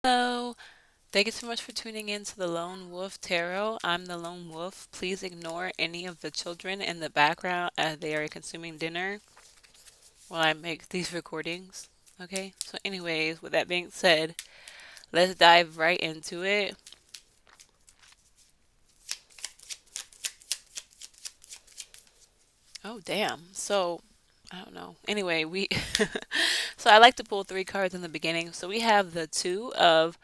Hello. Thank you so much for tuning in to the Lone Wolf Tarot. I'm the Lone Wolf. Please ignore any of the children in the background as they are consuming dinner while I make these recordings. Okay? So, anyways, with that being said, let's dive right into it. Oh, damn. So, I don't know. Anyway, we. So, I like to pull three cards in the beginning. So, we have the Two of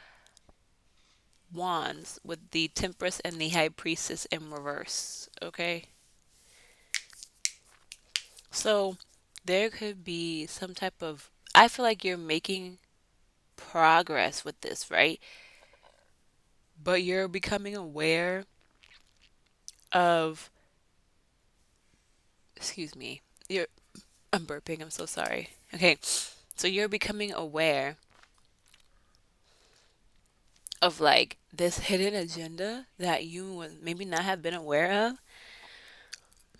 Wands with the Temperance and the High Priestess in reverse. Okay? So there could be some type of, I feel like you're making progress with this, right? But you're becoming aware of, excuse me, you're, I'm burping, I'm so sorry. Okay, so you're becoming aware of like this hidden agenda that you would maybe not have been aware of.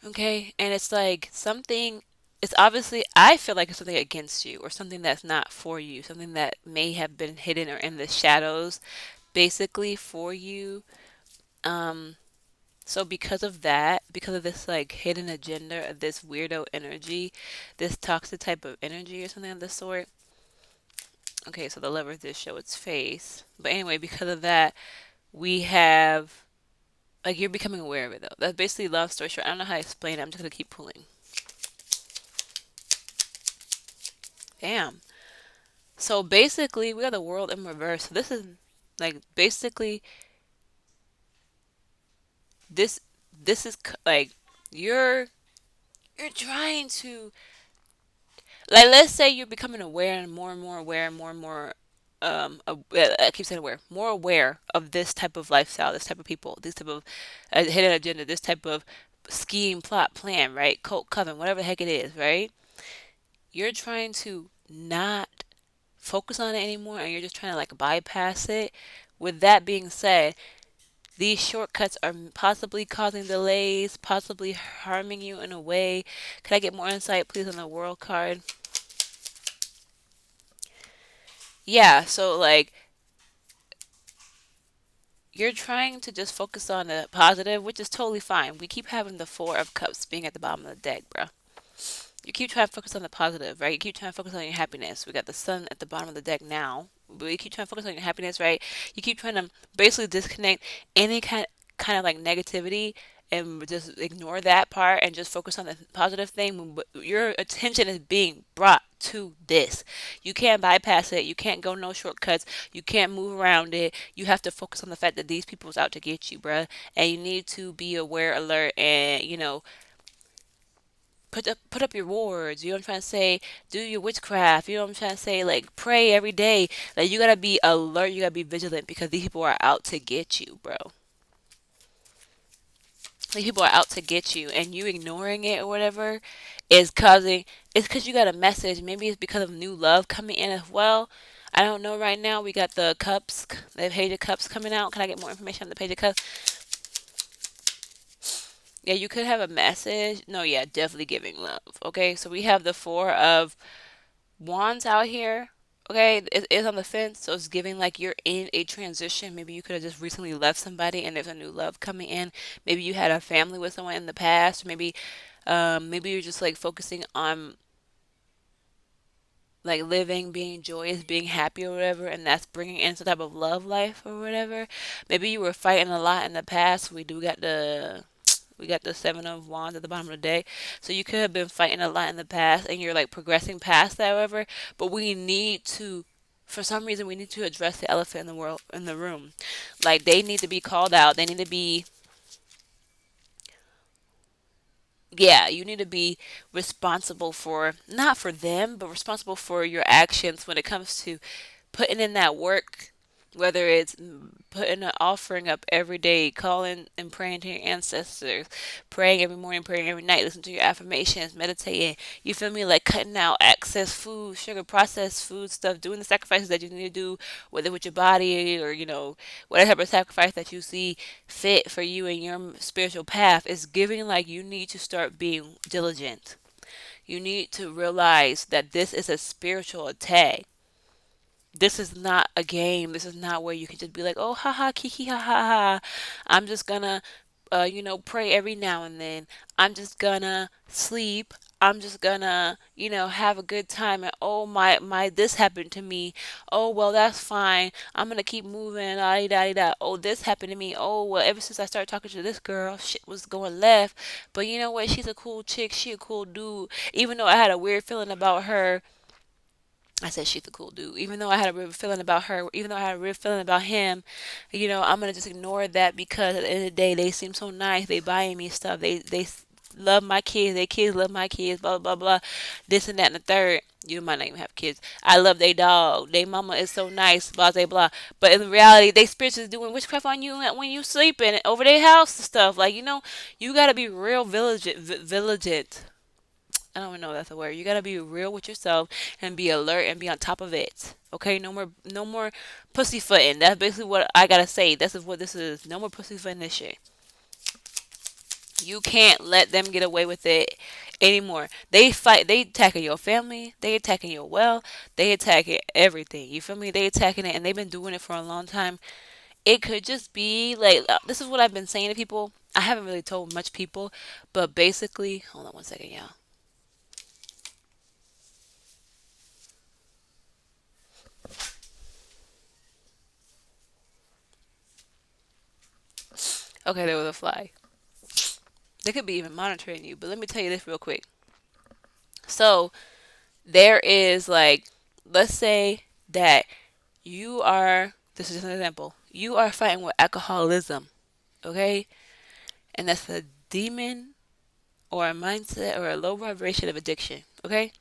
Okay, and it's like something, it's obviously, I feel like it's something against you or something that's not for you, something that may have been hidden or in the shadows basically for you. Um, so because of that, because of this like hidden agenda of this weirdo energy, this toxic type of energy or something of the sort. Okay, so the lever did show its face. But anyway, because of that, we have like you're becoming aware of it though. That's basically long story short. I don't know how to explain it. I'm just gonna keep pulling. Damn. So basically, we got the world in reverse. So this is like basically this this is like you're you're trying to like let's say you're becoming aware and more aware and more I keep saying aware, more aware of this type of lifestyle, this type of people, this type of hidden agenda, this type of scheme, plot, plan, right? Cult, coven, whatever the heck it is, right? You're trying to not focus on it anymore and you're just trying to like bypass it. With that being said, these shortcuts are possibly causing delays, possibly harming you in a way. Can I get more insight, please, on the world card? Yeah, so like you're trying to just focus on the positive, which is totally fine. We keep having the Four of Cups being at the bottom of the deck, bro. You keep trying to focus on the positive, right? You keep trying to focus on your happiness. We got the Sun at the bottom of the deck now, but you keep trying to focus on your happiness, right? You keep trying to basically disconnect any kind of like negativity and just ignore that part and just focus on the positive thing. But your attention is being brought to this. You can't bypass it. You can't go no shortcuts. You can't move around it. You have to focus on the fact that these people's out to get you, bruh. And you need to be aware, alert, and put up your wards. You know what I'm trying to say? Do your witchcraft. You know what I'm trying to say? Like pray every day. Like you gotta be alert. You gotta be vigilant because these people are out to get you, bro. These people are out to get you, and you ignoring it or whatever is causing. It's because you got a message. Maybe it's because of new love coming in as well. I don't know right now. We got the cups, the page of cups coming out. Can I get more information on the page of cups? Yeah, you could have a message. No, yeah, definitely giving love. Okay, so we have the four of wands out here. Okay, it is on the fence, so it's giving like you're in a transition. Maybe you could have just recently left somebody, and there's a new love coming in. Maybe you had a family with someone in the past. Maybe you're just like focusing on like living, being joyous, being happy or whatever, and that's bringing in some type of love life or whatever. Maybe you were fighting a lot in the past. We got the seven of wands at the bottom of the deck. So you could have been fighting a lot in the past and you're like progressing past that, however. But we need to, for some reason, we need to address the elephant in the world, in the room. Like they need to be called out. They need to be, yeah, you need to be responsible for, not for them, but responsible for your actions when it comes to putting in that work, whether it's putting an offering up every day, calling and praying to your ancestors, praying every morning, praying every night, listen to your affirmations, meditating. You feel me? Like cutting out excess food, sugar, processed food stuff, doing the sacrifices that you need to do, whether with your body or, whatever type of sacrifice that you see fit for you and your spiritual path is giving like you need to start being diligent. You need to realize that this is a spiritual attack. This is not a game. This is not where you can just be like, oh, ha ha, kiki, ha ha ha. I'm just gonna, pray every now and then. I'm just gonna sleep. I'm just gonna, have a good time. And oh my, this happened to me. Oh well, that's fine. I'm gonna keep moving. Da da da. Oh, this happened to me. Oh well, ever since I started talking to this girl, shit was going left. But you know what? She's a cool chick. She a cool dude. Even though I had a weird feeling about her, I said she's a cool dude. Even though I had a real feeling about her, even though I had a real feeling about him, I'm gonna just ignore that because at the end of the day, they seem so nice. They buying me stuff. They love my kids. Their kids love my kids. Blah blah blah. This and that and the third. You might not even have kids. I love their dog. Their mama is so nice. Blah blah blah. But in reality, they spirits is doing witchcraft on you when you sleeping over their house and stuff. Like you gotta be real vigilant. I don't even know if that's a word. You gotta be real with yourself and be alert and be on top of it. Okay, no more pussyfooting. That's basically what I gotta say. This is what this is. No more pussyfooting this shit. You can't let them get away with it anymore. They fight. They attacking your family. They attacking your wealth. They attacking everything. You feel me? They attacking it, and they've been doing it for a long time. It could just be like this is what I've been saying to people. I haven't really told much people, but basically, hold on one second, y'all. Okay, there was a fly. They could be even monitoring you. But let me tell you this real quick. So there is like, let's say that you are. This is just an example. You are fighting with alcoholism, okay, and that's a demon or a mindset or a low vibration of addiction. Okay.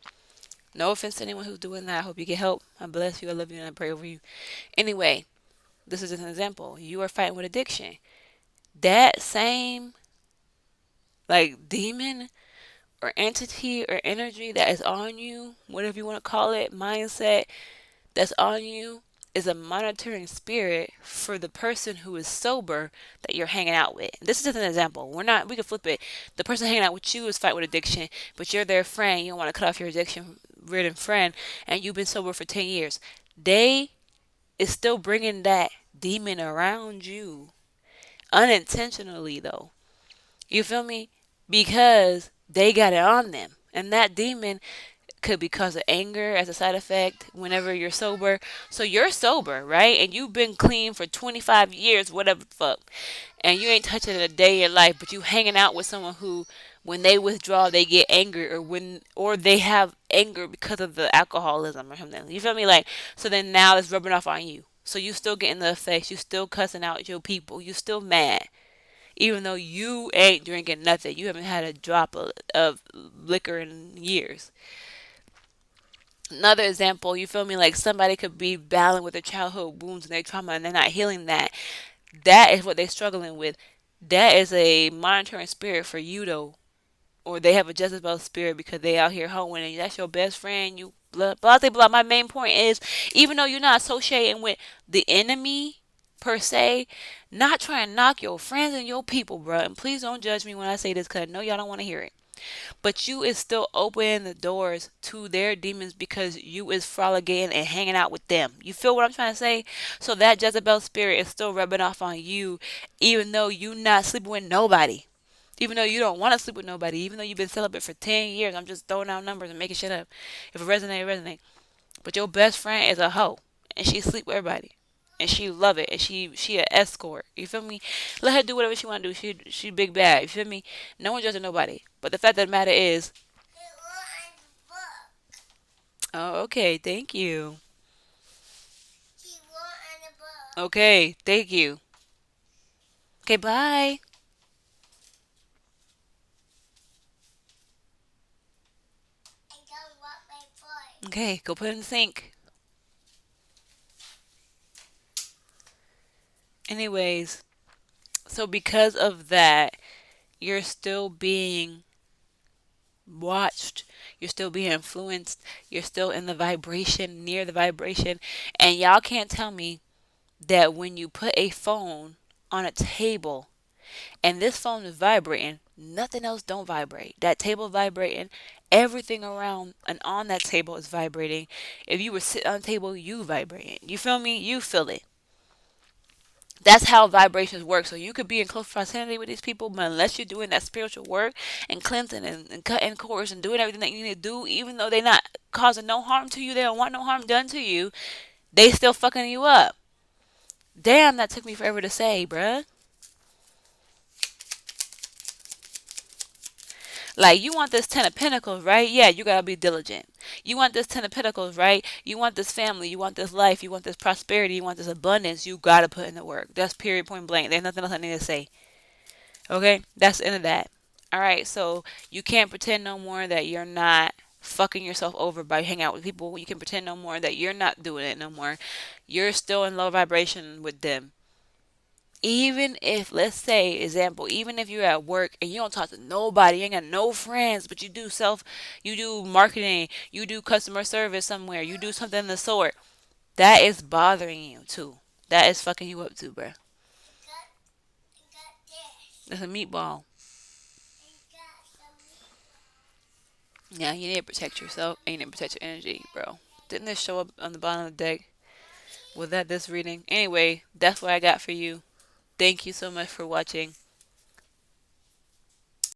No offense to anyone who's doing that. I hope you get help. I bless you. I love you, and I pray over you. Anyway, this is just an example. You are fighting with addiction. That same like demon or entity or energy that is on you, whatever you want to call it, mindset that's on you, is a monitoring spirit for the person who is sober that you're hanging out with. This is just an example. We can flip it. The person hanging out with you is fighting with addiction, but you're their friend. You don't want to cut off your addiction ridden friend, and you've been sober for 10 years. They is still bringing that demon around you unintentionally, though. You feel me? Because they got it on them. And that demon could be because of anger as a side effect whenever you're sober. So you're sober, right? And you've been clean for 25 years, whatever the fuck. And you ain't touching it a day in your life, but you hanging out with someone who when they withdraw they get angry or they have anger because of the alcoholism or something. You feel me? Like so then now it's rubbing off on you. So you still getting the effects, you still cussing out your people, you still mad even though you ain't drinking nothing. You haven't had a drop of liquor in years. Another example, you feel me? Like somebody could be battling with their childhood wounds and their trauma and they're not healing that. That is what they're struggling with. That is a monitoring spirit for you though. Or they have a Jezebel spirit because they out here hoeing and that's your best friend. You blah blah blah. Blah. My main point is even though you're not associating with the enemy per se, not trying to knock your friends and your people, bro. And please don't judge me when I say this because I know y'all don't want to hear it. But you is still opening the doors to their demons because you is frolicking and hanging out with them. You feel what I'm trying to say? So that Jezebel spirit is still rubbing off on you, even though you not sleeping with nobody. Even though you don't want to sleep with nobody, even though you've been celibate for 10 years, I'm just throwing out numbers and making shit up. If it resonate, it resonate. But your best friend is a hoe, and she sleep with everybody, and she love it, and she a escort. You feel me? Let her do whatever she want to do. She big bad. You feel me? No one judging nobody. But the fact of the matter is, oh, okay, thank you. Okay, thank you. Okay, bye. Okay, go put it in the sink. Anyways, so because of that, you're still being watched, you're still being influenced, you're still in the vibration, near the vibration, and y'all can't tell me that when you put a phone on a table and this phone is vibrating, Nothing else don't vibrate. That table vibrating, everything around and on that table is vibrating. If you were sitting on the table, you vibrating. You feel me? You feel it. That's how vibrations work. So you could be in close proximity with these people, but unless you're doing that spiritual work and cleansing and cutting cords and doing everything that you need to do, even though they're not causing no harm to you, they don't want no harm done to you, they still fucking you up. Damn, that took me forever to say, bruh. Like, you want this Ten of Pentacles, right? Yeah, you gotta be diligent. You want this Ten of Pentacles, right? You want this family, you want this life, you want this prosperity, you want this abundance, you gotta put in the work. That's period, point blank. There's nothing else I need to say. Okay? That's the end of that. Alright, so you can't pretend no more that you're not fucking yourself over by hanging out with people. You can pretend no more that you're not doing it no more. You're still in low vibration with them. Even if, let's say, example, even if you're at work and you don't talk to nobody, you ain't got no friends, but you do marketing, you do customer service somewhere, you do something of the sort, that is bothering you too. That is fucking you up too, bruh. That's a meatball. Yeah, you need to protect yourself and you need to protect your energy, bro. Didn't this show up on the bottom of the deck? Was that this reading? Anyway, that's what I got for you. Thank you so much for watching.